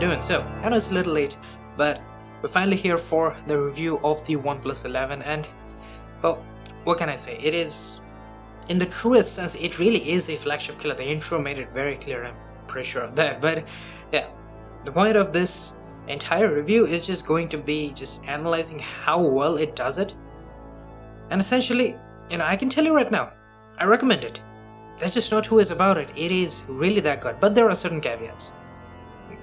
doing? So, I know it's a little late, but we're finally here for the review of the OnePlus 11, and, well, what can I say? It is, in the truest sense, it really is a flagship killer. The intro made it very clear, I'm pretty sure of that, but yeah, the point of this entire review is just going to be just analyzing how well it does it, and essentially, I can tell you right now, I recommend it. There's just no two ways about it. It is really that good, but there are certain caveats.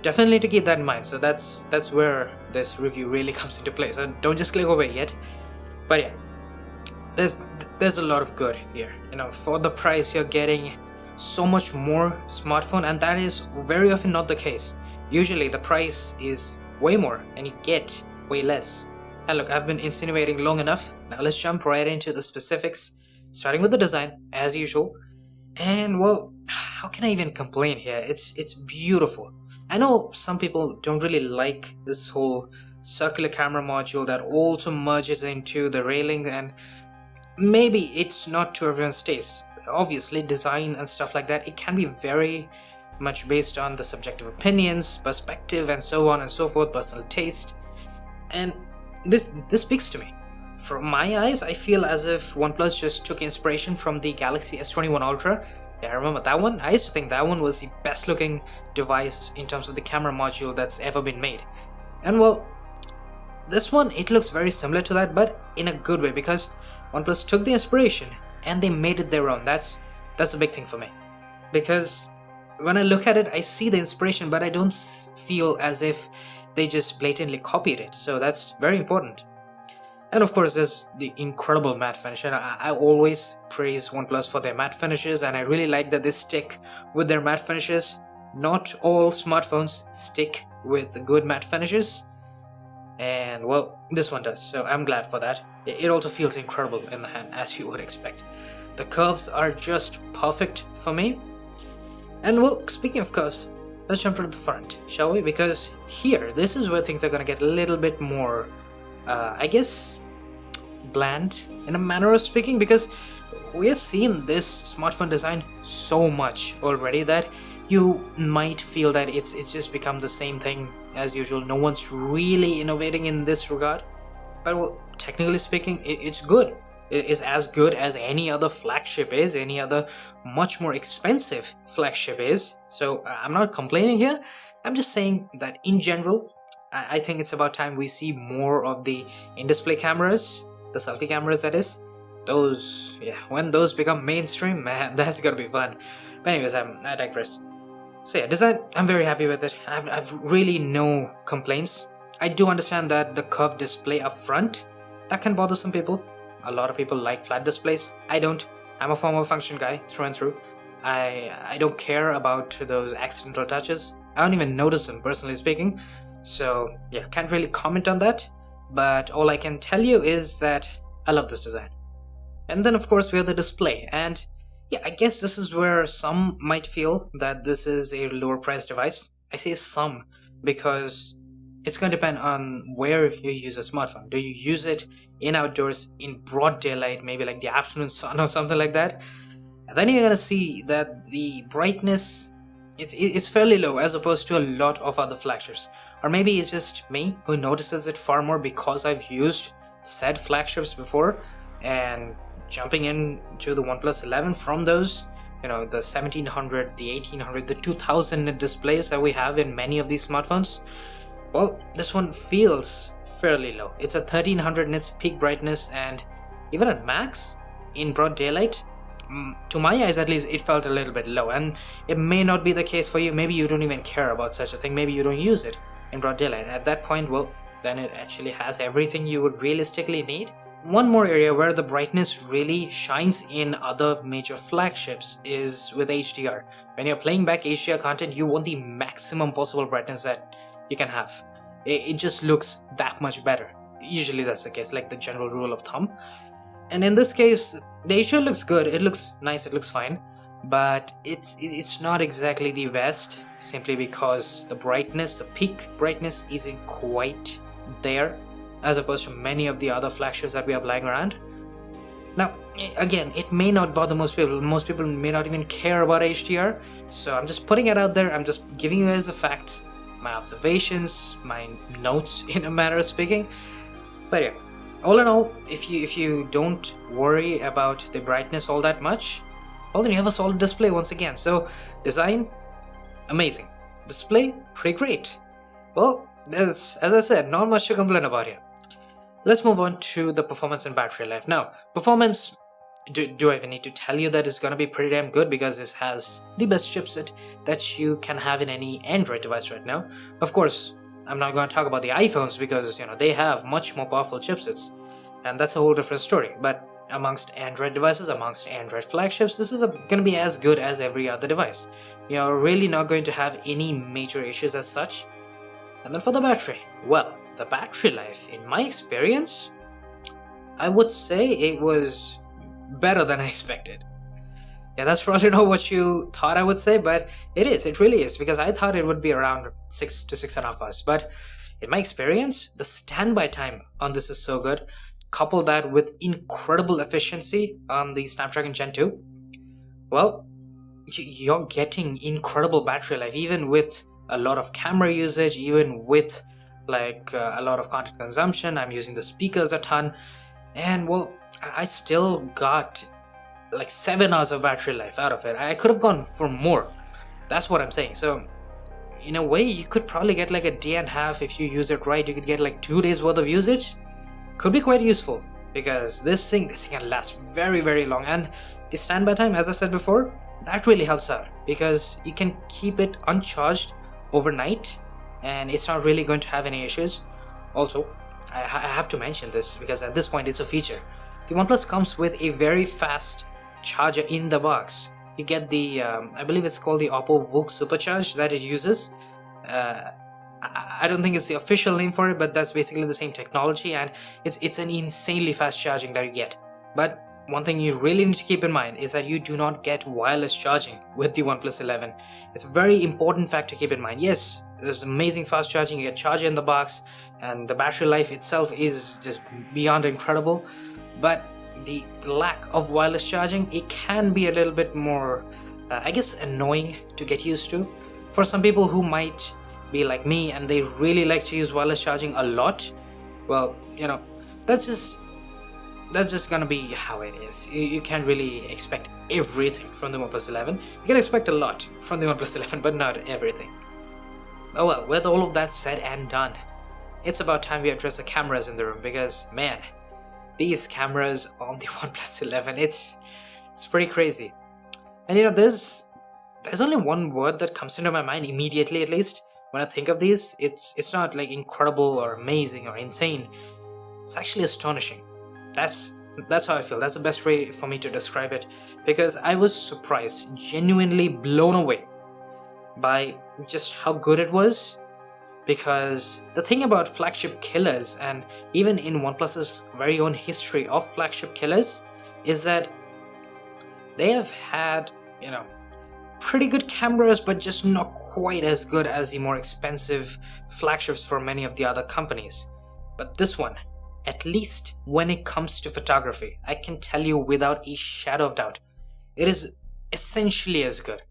Definitely need to keep that in mind. So that's where this review really comes into play. So don't just click away yet. But yeah, there's a lot of good here. For the price, you're getting so much more smartphone, and that is very often not the case. Usually the price is way more, and you get way less. And look, I've been insinuating long enough. Now let's jump right into the specifics, starting with the design as usual. And well, how can I even complain here? It's beautiful. I know some people don't really like this whole circular camera module that also merges into the railing, and maybe it's not to everyone's taste. Obviously, design and stuff like that, it can be very much based on the subjective opinions, perspective, and so on and so forth, personal taste. And this speaks to me. From my eyes, I feel as if OnePlus just took inspiration from the Galaxy S21 Ultra. Yeah, I remember that one. I used to think that one was the best looking device in terms of the camera module that's ever been made. And well, this one, it looks very similar to that, but in a good way, because OnePlus took the inspiration and they made it their own. That's a big thing for me. Because when I look at it, I see the inspiration, but I don't feel as if they just blatantly copied it. So that's very important. And of course, there's the incredible matte finish, and I always praise OnePlus for their matte finishes, and I really like that they stick with their matte finishes. Not all smartphones stick with good matte finishes, and well, this one does, so I'm glad for that. It also feels incredible in the hand, as you would expect. The curves are just perfect for me. And well, speaking of curves, let's jump to the front, shall we? Because here, this is where things are gonna get a little bit more I guess bland in a manner of speaking, because we have seen this smartphone design so much already that you might feel that it's just become the same thing as usual. No one's really innovating in this regard. But well, technically speaking, it's good. It is as good as any other flagship is, any other much more expensive flagship is. So I'm not complaining here. I'm just saying that in general, I think it's about time we see more of the in-display cameras, the selfie cameras that is. Those, yeah, when those become mainstream, man, that's gonna be fun. But anyways, I digress. So yeah, design, I'm very happy with it. I've really no complaints. I do understand that the curved display up front, that can bother some people. A lot of people like flat displays. I don't. I'm a form function guy through and through. I don't care about those accidental touches. I don't even notice them, personally speaking. So yeah, can't really comment on that, but all I can tell you is that I love this design. And then of course we have the display, and yeah, I guess this is where some might feel that this is a lower priced device. I say some because it's going to depend on where you use a smartphone. Do you use it in outdoors, in broad daylight, maybe like the afternoon sun or something like that? And then you're gonna see that the brightness, it's fairly low as opposed to a lot of other flagships. Or maybe it's just me who notices it far more because I've used said flagships before, and jumping into the OnePlus 11 from those, the 1700, the 1800, the 2000 nit displays that we have in many of these smartphones. Well, this one feels fairly low. It's a 1300 nits peak brightness, and even at max, in broad daylight, to my eyes at least, it felt a little bit low. And it may not be the case for you. Maybe you don't even care about such a thing. Maybe you don't use it in broad daylight. At that point, well, then it actually has everything you would realistically need. One more area where the brightness really shines in other major flagships is with HDR. When you're playing back HDR content, you want the maximum possible brightness that you can have. It just looks that much better. Usually that's the case, like the general rule of thumb. And in this case, the HDR looks good, it looks nice, it looks fine, but it's not exactly the best, simply because the brightness, the peak brightness isn't quite there, as opposed to many of the other flagships that we have lying around. Now, again, it may not bother most people may not even care about HDR, so I'm just putting it out there, I'm just giving you guys the facts. my observations, my notes in a manner of speaking. But yeah, all in all, if you don't worry about the brightness all that much, well, then you have a solid display once again. So design, amazing. Display, pretty great. Well, there's, as I said, not much to complain about here. Let's move on to the performance and battery life. Now, performance, do I even need to tell you that it's gonna be pretty damn good, because this has the best chipset that you can have in any Android device right now. Of course, I'm not gonna talk about the iPhones, because they have much more powerful chipsets, and that's a whole different story. But amongst Android devices, amongst Android flagships, this is gonna be as good as every other device. You're really not going to have any major issues as such. And then for the battery, well, the battery life, in my experience, I would say it was better than I expected. Yeah, that's probably not what you thought I would say, but it really is, because I thought it would be around 6 to 6.5 hours. But in my experience, the standby time on this is so good. Couple that with incredible efficiency on the Snapdragon Gen 2, well, you're getting incredible battery life, even with a lot of camera usage, even with like a lot of content consumption. I'm using the speakers a ton, and well, I still got like 7 hours of battery life out of it. I could have gone for more, that's what I'm saying. So in a way, you could probably get like a day and a half. If you use it right, you could get like 2 days worth of usage. Could be quite useful, because this thing can last very, very long. And the standby time, as I said before, that really helps out, because you can keep it uncharged overnight and it's not really going to have any issues. Also, I have to mention this, because at this point it's a feature. The OnePlus comes with a very fast charger in the box. You get the I believe it's called the Oppo VOOC Supercharge that it uses. I don't think it's the official name for it, but that's basically the same technology, and it's an insanely fast charging that you get. But one thing you really need to keep in mind is that you do not get wireless charging with the OnePlus 11. It's a very important fact to keep in mind. Yes, there's amazing fast charging, you get charger in the box, and the battery life itself is just beyond incredible, but the lack of wireless charging, it can be a little bit more, I guess, annoying to get used to. For some people who might be like me and they really like to use wireless charging a lot, well, that's just gonna be how it is. You can't really expect everything from the OnePlus 11. You can expect a lot from the OnePlus 11, but not everything. Oh well, with all of that said and done, it's about time we address the cameras in the room, because man, these cameras on the OnePlus 11, it's pretty crazy. And there's only one word that comes into my mind immediately, at least when I think of these. It's not like incredible or amazing or insane. It's actually astonishing. That's how I feel. That's the best way for me to describe it, because I was surprised, genuinely blown away by just how good it was. Because the thing about flagship killers, and even in OnePlus's very own history of flagship killers, is that they have had, pretty good cameras, but just not quite as good as the more expensive flagships for many of the other companies. But this one, at least when it comes to photography, I can tell you without a shadow of doubt, it is essentially as good.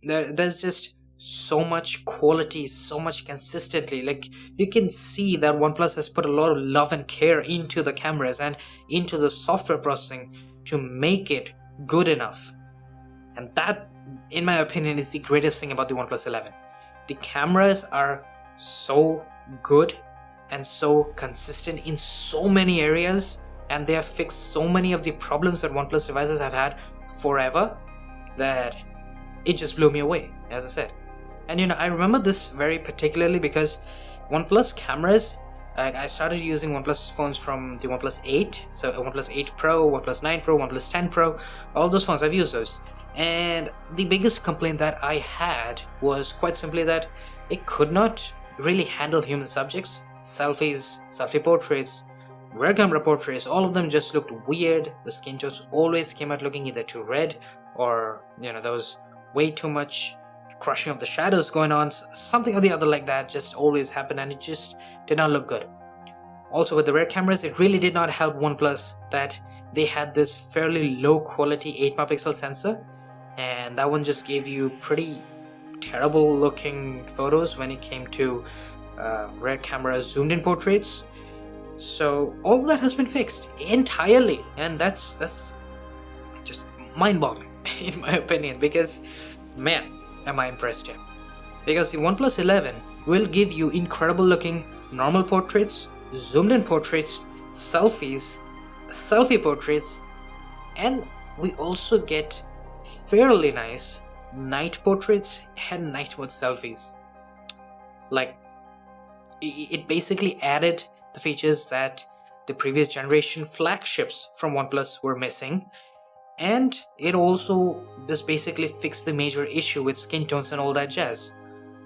There's just so much quality, so much consistently. Like, you can see that OnePlus has put a lot of love and care into the cameras and into the software processing to make it good enough. And that, in my opinion, is the greatest thing about the OnePlus 11. The cameras are so good and so consistent in so many areas, and they have fixed so many of the problems that OnePlus devices have had forever, that it just blew me away, as I said. And I remember this very particularly because OnePlus cameras, I started using OnePlus phones from the OnePlus 8, so OnePlus 8 Pro, OnePlus 9 Pro, OnePlus 10 Pro, all those phones, I've used those. And the biggest complaint that I had was quite simply that it could not really handle human subjects. Selfies, selfie portraits, rear camera portraits, all of them just looked weird. The skin tones always came out looking either too red, or there was way too much crushing of the shadows going on. Something or the other like that just always happened, and it just did not look good. Also, with the rear cameras, it really did not help OnePlus that they had this fairly low quality 8 megapixel sensor, and that one just gave you pretty terrible looking photos when it came to rear camera zoomed in portraits. So all of that has been fixed entirely, and that's just mind-boggling in my opinion, because man, am I impressed here. Because the OnePlus 11 will give you incredible looking normal portraits, zoomed in portraits, selfies, selfie portraits, and we also get fairly nice night portraits and night mode selfies. Like, it basically added the features that the previous generation flagships from OnePlus were missing, and it also just basically fixed the major issue with skin tones and all that jazz.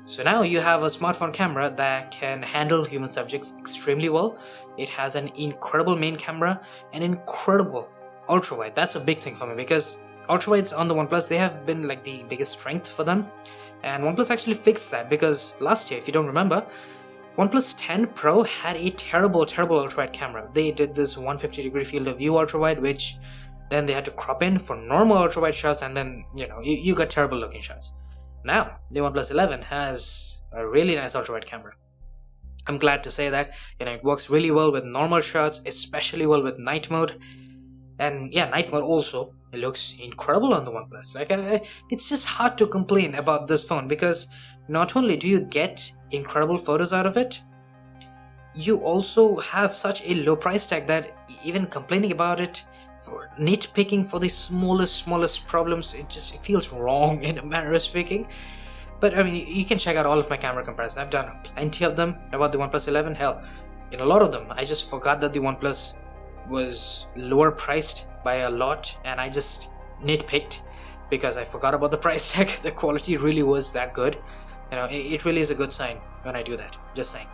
So now you have a smartphone camera that can handle human subjects extremely well. It has an incredible main camera, an incredible ultra-wide. That's a big thing for me, because ultra-wides on the OnePlus, they have been like the biggest strength for them. And OnePlus actually fixed that, because last year, if you don't remember, OnePlus 10 Pro had a terrible ultra-wide camera. They did this 150-degree field of view ultra-wide, which then they had to crop in for normal ultra-wide shots, and then, you got terrible looking shots. Now, the OnePlus 11 has a really nice ultra-wide camera. I'm glad to say that, it works really well with normal shots, especially well with night mode. And yeah, night mode also, it looks incredible on the OnePlus. Like, it's just hard to complain about this phone, because not only do you get incredible photos out of it, you also have such a low price tag that even complaining about it, for nitpicking for the smallest problems, it feels wrong in a manner of speaking. But I mean, you can check out all of my camera comparisons. I've done plenty of them about the OnePlus 11. Hell, in a lot of them, I just forgot that the OnePlus was lower priced by a lot, and I just nitpicked because I forgot about the price tag. The quality really was that good. It really is a good sign when I do that, just saying.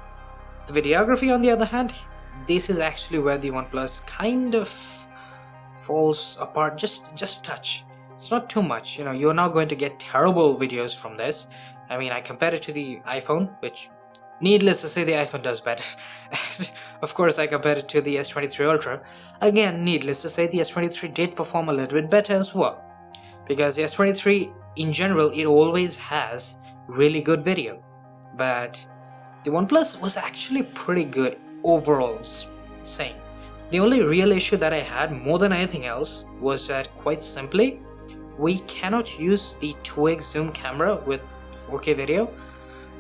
The videography, on the other hand, this is actually where the OnePlus kind of falls apart just a touch. It's not too much. You're not going to get terrible videos from this. I mean, I compared it to the iPhone, which, needless to say, the iPhone does better. And of course, I compared it to the S23 Ultra. Again, needless to say, the S23 did perform a little bit better as well, because the S23 in general, it always has really good video, but the OnePlus was actually pretty good overall, saying. The only real issue that I had more than anything else was that, quite simply, we cannot use the 2x zoom camera with 4K video.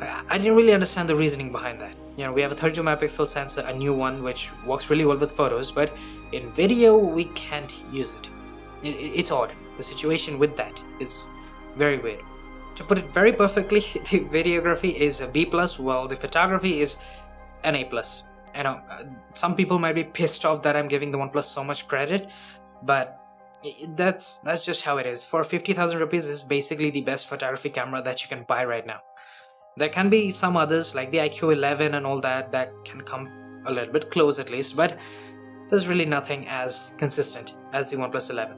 I didn't really understand the reasoning behind that. We have a 32 megapixel sensor, a new one, which works really well with photos, but in video we can't use it. It's odd. The situation with that is very weird. To put it very perfectly, the videography is a B+, while the photography is an A+. I know some people might be pissed off that I'm giving the OnePlus so much credit, but that's just how it is. For 50,000 rupees, this is basically the best photography camera that you can buy right now. There can be some others like the iQ11 and all that can come a little bit close at least, but there's really nothing as consistent as the OnePlus 11,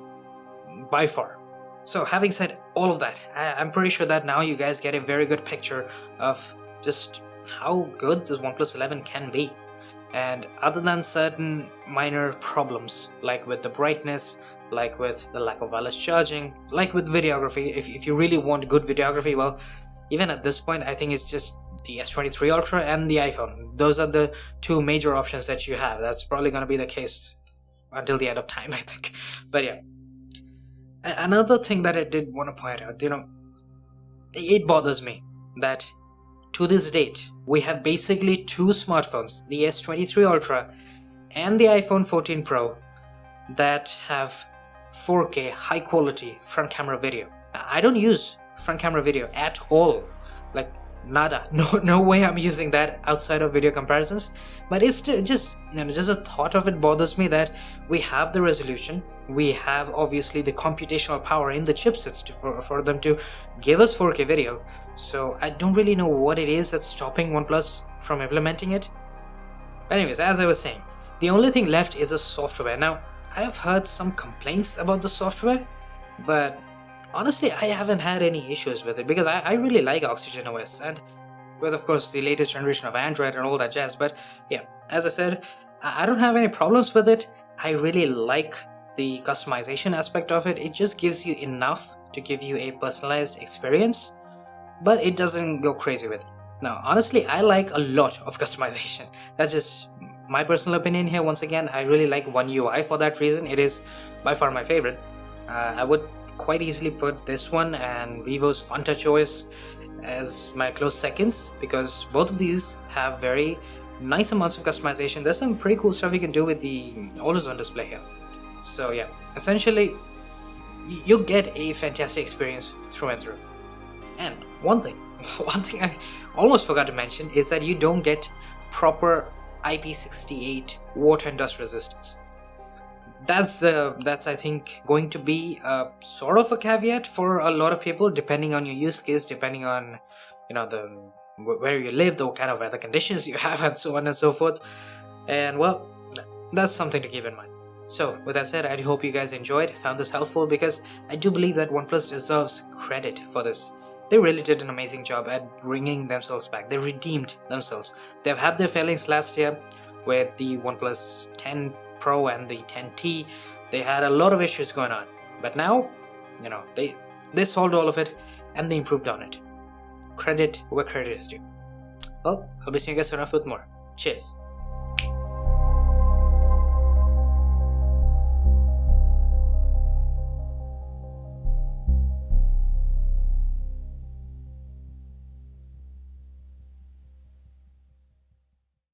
by far. So having said all of that, I'm pretty sure that now you guys get a very good picture of just how good this OnePlus 11 can be. And other than certain minor problems, like with the brightness, like with the lack of wireless charging, like with videography, if you really want good videography, well, even at this point, I think it's just the S23 Ultra and the iPhone. Those are the two major options that you have. That's probably going to be the case until the end of time, I think. But yeah. Another thing that I did want to point out, it bothers me that to this date, we have basically two smartphones, the S23 Ultra and the iPhone 14 Pro, that have 4K high quality front camera video. I don't use front camera video at all, like nada. No way I'm using that outside of video comparisons. But it's just a thought of it bothers me that we have the resolution, we have obviously the computational power in the chipsets for them to give us 4K video. So I don't really know what it is that's stopping OnePlus from implementing it. Anyways, as I was saying, the only thing left is a software. Now, I have heard some complaints about the software, but honestly, I haven't had any issues with it, because I really like Oxygen OS, and with, of course, the latest generation of Android and all that jazz. But yeah, as I said, I don't have any problems with it. I really like the customization aspect of it. It just gives you enough to give you a personalized experience. but it doesn't go crazy with it. Now, honestly, I like a lot of customization. That's just my personal opinion here. Once again, I really like One UI for that reason. It is by far my favorite. I would quite easily put this one and Vivo's FunTouch OS as my close seconds, because both of these have very nice amounts of customization. There's some pretty cool stuff you can do with the always on display here. So yeah, essentially you get a fantastic experience through and through. And one thing I almost forgot to mention is that you don't get proper IP68 water and dust resistance. That's I think going to be sort of a caveat for a lot of people, depending on your use case, depending on the where you live, the kind of weather conditions you have, and so on and so forth. And well, that's something to keep in mind. So with that said, I hope you guys enjoyed, found this helpful, because I do believe that OnePlus deserves credit for this. They really did an amazing job at bringing themselves back. They redeemed themselves. They've had their failings last year with the OnePlus 10 Pro and the 10T. They had a lot of issues going on, but now, they solved all of it and they improved on it. Credit where credit is due. Well, I'll be seeing you guys soon enough with more. Cheers.